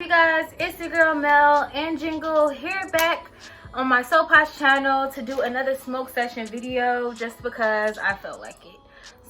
you guys? It's your girl Mel and Jingle here back on my Soul Posh channel to do another smoke session video just because I felt like it.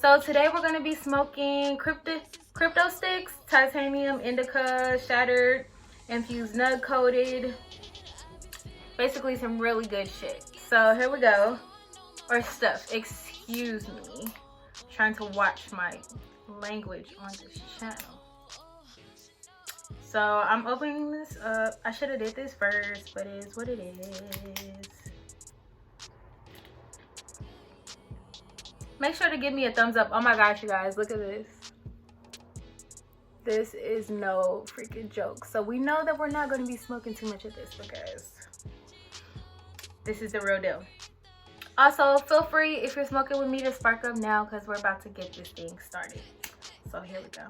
So today we're going to be smoking crypto sticks, titanium, indica, shattered, infused nug coated, basically some really good shit. So here we go. Or stuff, excuse me. I'm trying to watch my language on this channel. So I'm opening this up. I should have did this first, but it is what it is. Make sure to give me a thumbs up. Oh my gosh, you guys, look at this. This is no freaking joke. So we know that we're not going to be smoking too much of this because this is the real deal. Also, feel free if you're smoking with me to spark up now because we're about to get this thing started. So here we go.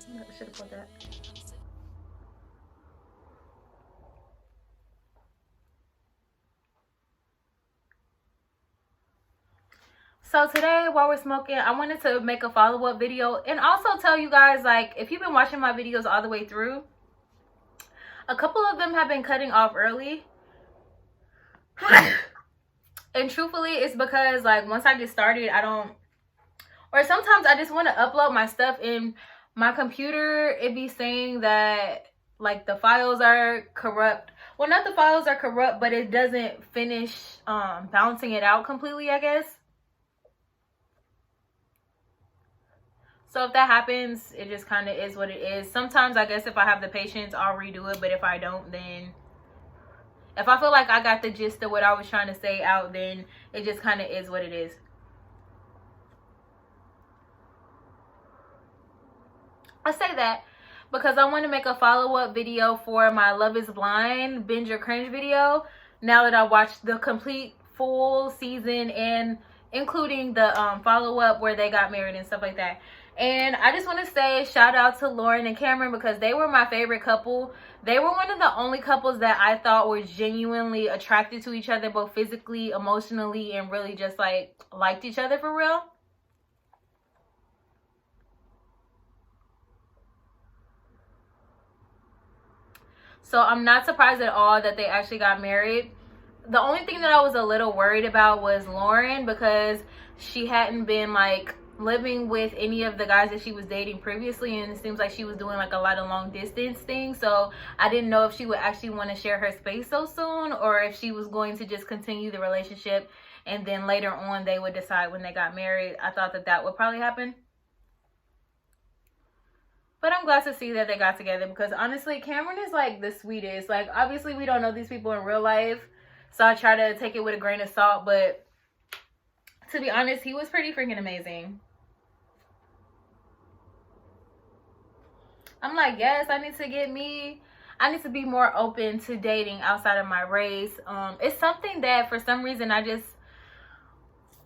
I should have put that. So today while we're smoking, I wanted to make a follow-up video and also tell you guys, like, if you've been watching my videos all the way through, a couple of them have been cutting off early. And truthfully, it's because, like, once I get started, I don't, or sometimes I just want to upload my stuff in my computer. It be saying that, like, the files are corrupt. Well, not the files are corrupt, but it doesn't finish balancing it out completely, I guess. So if that happens, it just kind of is what it is. Sometimes, I guess, if I have the patience, I'll redo it. But if I don't, then if I feel like I got the gist of what I was trying to say out, then it just kind of is what it is. I say that because I want to make a follow-up video for my Love is Blind Binge or Cringe video. Now that I watched the complete full season and including the follow-up where they got married and stuff like that. And I just want to say shout out to Lauren and Cameron because they were my favorite couple. They were one of the only couples that I thought were genuinely attracted to each other, both physically, emotionally, and really just like liked each other for real. So I'm not surprised at all that they actually got married. The only thing that I was a little worried about was Lauren because she hadn't been like living with any of the guys that she was dating previously, and it seems like she was doing like a lot of long distance things. So I didn't know if she would actually want to share her space so soon or if she was going to just continue the relationship and then later on they would decide when they got married. I thought that that would probably happen. But I'm glad to see that they got together because honestly, Cameron is like the sweetest. Like, obviously we don't know these people in real life, so I try to take it with a grain of salt, but to be honest, he was pretty freaking amazing. I'm like, yes, I need to be more open to dating outside of my race. It's something that for some reason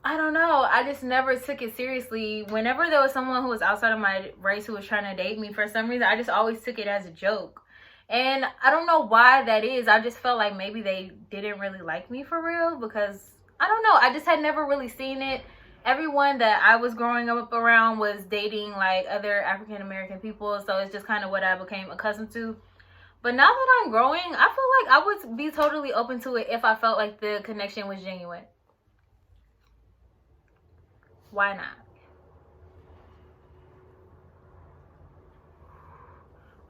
I don't know, I just never took it seriously. Whenever there was someone who was outside of my race who was trying to date me, for some reason I just always took it as a joke. And I don't know why that is. I just felt like maybe they didn't really like me for real because I don't know, I just had never really seen it. Everyone that I was growing up around was dating like other African American people, so it's just kind of what I became accustomed to. But now that I'm growing, I feel like I would be totally open to it if I felt like the connection was genuine. Why not?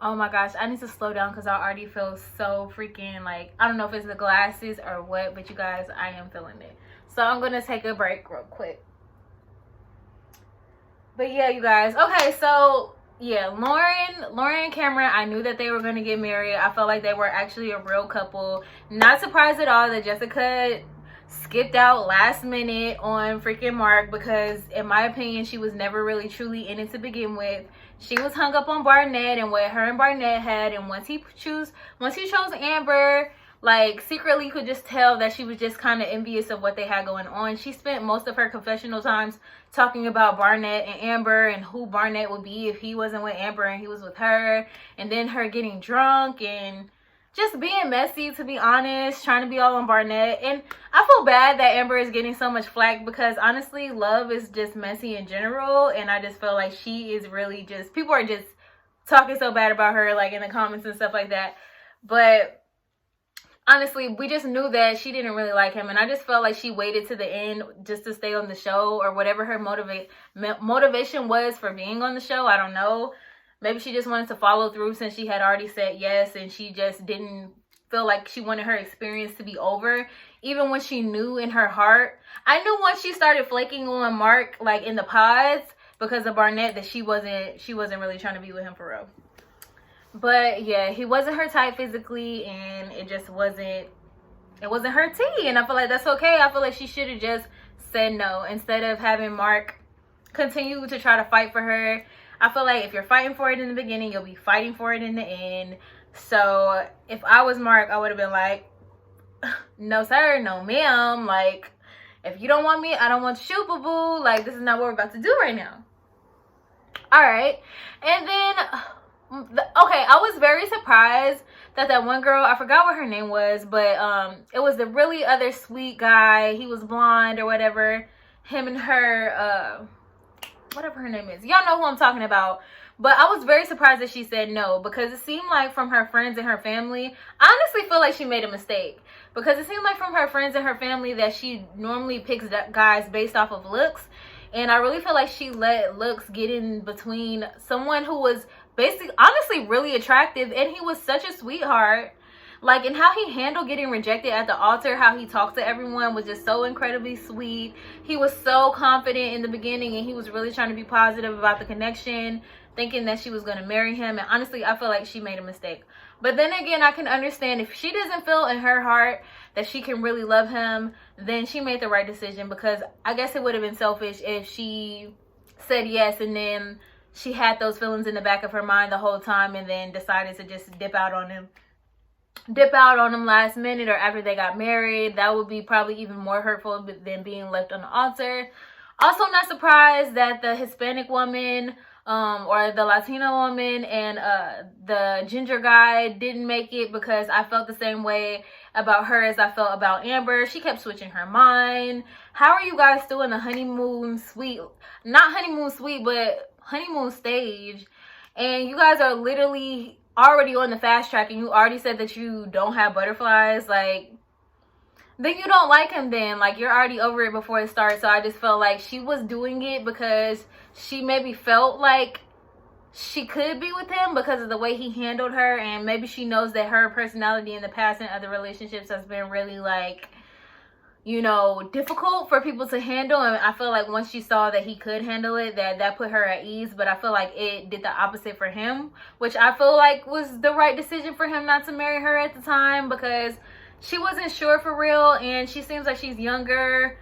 Oh my gosh, I need to slow down because I already feel so freaking like, I don't know if it's the glasses or what, but you guys, I am feeling it. So I'm going to take a break real quick. But yeah, you guys. Okay, so yeah, Lauren and Cameron, I knew that they were going to get married. I felt like they were actually a real couple. Not surprised at all that Jessica skipped out last minute on freaking Mark because in my opinion she was never really truly in it to begin with. She was hung up on Barnett and what her and Barnett had, and once he chose Amber, like secretly you could just tell that she was just kind of envious of what they had going on. She spent most of her confessional times talking about Barnett and Amber and who Barnett would be if he wasn't with Amber and he was with her, and then her getting drunk and just being messy, to be honest, trying to be all on Barnett. And I feel bad that Amber is getting so much flack because honestly, love is just messy in general. And I just feel like she is really just, people are just talking so bad about her, like in the comments and stuff like that. But honestly, we just knew that she didn't really like him. And I just felt like she waited to the end just to stay on the show, or whatever her motivation was for being on the show. I don't know. Maybe she just wanted to follow through since she had already said yes, and she just didn't feel like she wanted her experience to be over, even when she knew in her heart. I knew once she started flaking on Mark, like in the pods, because of Barnett, that she wasn't really trying to be with him for real. But yeah, he wasn't her type physically, and it just wasn't her tea. And I feel like that's okay. I feel like she should have just said no instead of having Mark continue to try to fight for her. I feel like if you're fighting for it in the beginning, you'll be fighting for it in the end. So if I was Mark, I would have been like, no sir, no ma'am. Like, if you don't want me, I don't want you, boo-boo. Like, this is not what we're about to do right now. All right. And then, okay, I was very surprised that one girl, I forgot what her name was, but it was the really other sweet guy. He was blonde or whatever. Him and her, whatever her name is, y'all know who I'm talking about. But I was very surprised that she said no, because it seemed like from her friends and her family, I honestly feel like she made a mistake, because it seemed like from her friends and her family that she normally picks guys based off of looks. And I really feel like she let looks get in between someone who was basically honestly really attractive, and he was such a sweetheart. Like, and how he handled getting rejected at the altar, how he talked to everyone was just so incredibly sweet. He was so confident in the beginning, and he was really trying to be positive about the connection, thinking that she was going to marry him. And honestly, I feel like she made a mistake. But then again, I can understand if she doesn't feel in her heart that she can really love him, then she made the right decision, because I guess it would have been selfish if she said yes and then she had those feelings in the back of her mind the whole time and then decided to just dip out on him last minute or after they got married. That would be probably even more hurtful than being left on the altar. Also, not surprised that the Hispanic woman or the Latina woman and the ginger guy didn't make it, because I felt the same way about her as I felt about Amber. She kept switching her mind. How are you guys still in the honeymoon suite? Not honeymoon suite, but honeymoon stage, and you guys are literally already on the fast track, and you already said that you don't have butterflies. Like, then you don't like him then. Like, you're already over it before it starts. So I just felt like she was doing it because she maybe felt like she could be with him because of the way he handled her, and maybe she knows that her personality in the past and other relationships has been really, like, you know, difficult for people to handle. And I feel like once she saw that he could handle it, that put her at ease. But I feel like it did the opposite for him, which I feel like was the right decision for him not to marry her at the time, because she wasn't sure for real, and she seems like she's younger.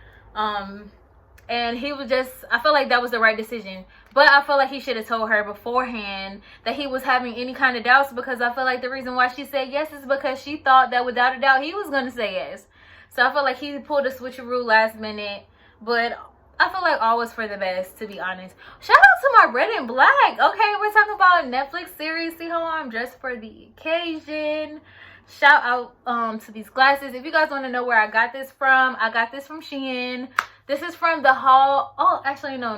And he was just, I feel like that was the right decision. But I feel like he should have told her beforehand that he was having any kind of doubts, because I feel like the reason why she said yes is because she thought that without a doubt he was going to say yes. So I feel like he pulled a switcheroo last minute. But I feel like all was for the best, to be honest. Shout out to my red and black. Okay, we're talking about a Netflix series. See how I'm dressed for the occasion. Shout out to these glasses. If you guys want to know where I got this from, I got this from Shein. This is from the haul. Oh, actually, no.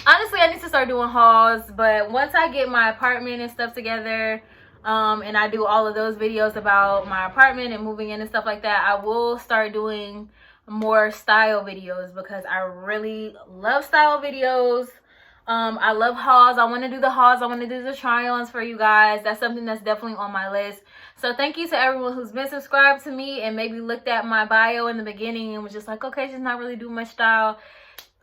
Honestly, I need to start doing hauls, but once I get my apartment and stuff together, and I do all of those videos about my apartment and moving in and stuff like that, I will start doing more style videos, because I really love style videos. I love hauls. I want to do the hauls. I want to do the try-ons for you guys. That's something that's definitely on my list. So thank you to everyone who's been subscribed to me and maybe looked at my bio in the beginning and was just like, okay, she's not really doing much style.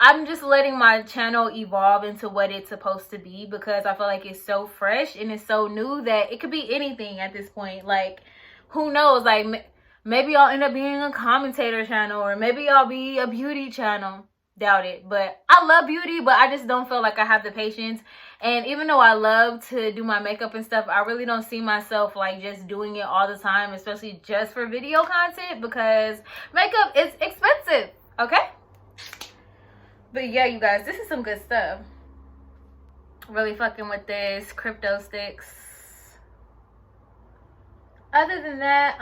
I'm just letting my channel evolve into what it's supposed to be, because I feel like it's so fresh and it's so new that it could be anything at this point. Like, who knows? Like, maybe I'll end up being a commentator channel, or maybe I'll be a beauty channel. Doubt it. But I love beauty, but I just don't feel like I have the patience. And even though I love to do my makeup and stuff, I really don't see myself like just doing it all the time, especially just for video content, because makeup is expensive. Okay? But yeah, you guys, this is some good stuff. Really fucking with this crypto sticks. other than that,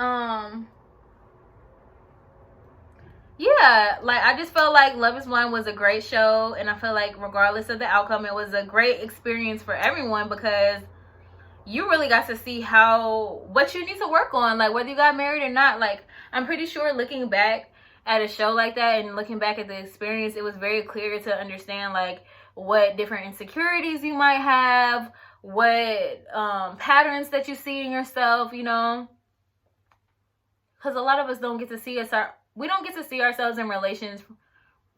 yeah, like I just felt like Love is Blind was a great show, and I feel like regardless of the outcome, it was a great experience for everyone because you really got to see what you need to work on, like whether you got married or not. Like I'm pretty sure looking back at a show like that and looking back at the experience, it was very clear to understand like what different insecurities you might have, what patterns that you see in yourself, you know, because a lot of us don't get to see we don't get to see ourselves in relations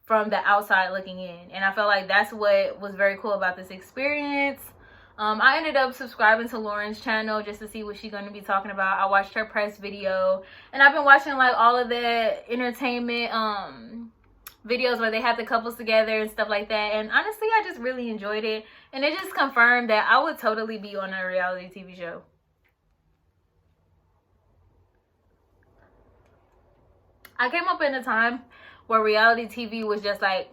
from the outside looking in. And I felt like that's what was very cool about this experience. I ended up subscribing to Lauren's channel just to see what she's going to be talking about. I watched her press video, and I've been watching like all of the entertainment videos where they had the couples together and stuff like that. And honestly, I just really enjoyed it, and it just confirmed that I would totally be on a reality TV show. I came up in a time where reality TV was just like,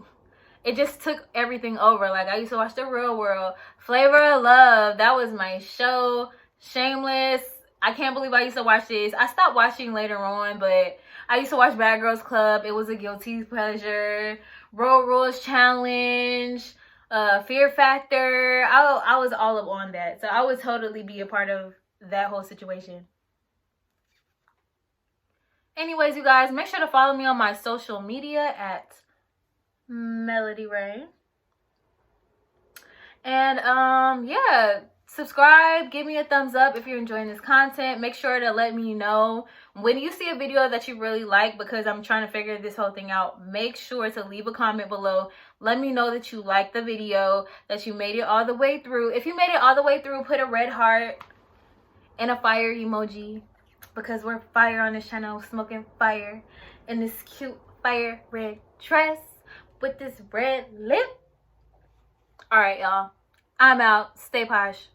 it just took everything over. Like I used to watch The Real World, Flavor of Love. That was my show. Shameless. I can't believe I used to watch this. I stopped watching later on, but I used to watch Bad Girls Club. It was a guilty pleasure. Road Rules Challenge, Fear Factor. I was all up on that. So I would totally be a part of that whole situation. Anyways, you guys, make sure to follow me on my social media at Melody Reyne. And yeah, subscribe, give me a thumbs up if you're enjoying this content. Make sure to let me know when you see a video that you really like, because I'm trying to figure this whole thing out. Make sure to leave a comment below. Let me know that you liked the video, that you made it all the way through. If you made it all the way through, put a red heart and a fire emoji, because we're fire on this channel, smoking fire in this cute fire red dress with this red lip. All right, y'all, I'm out. Stay posh.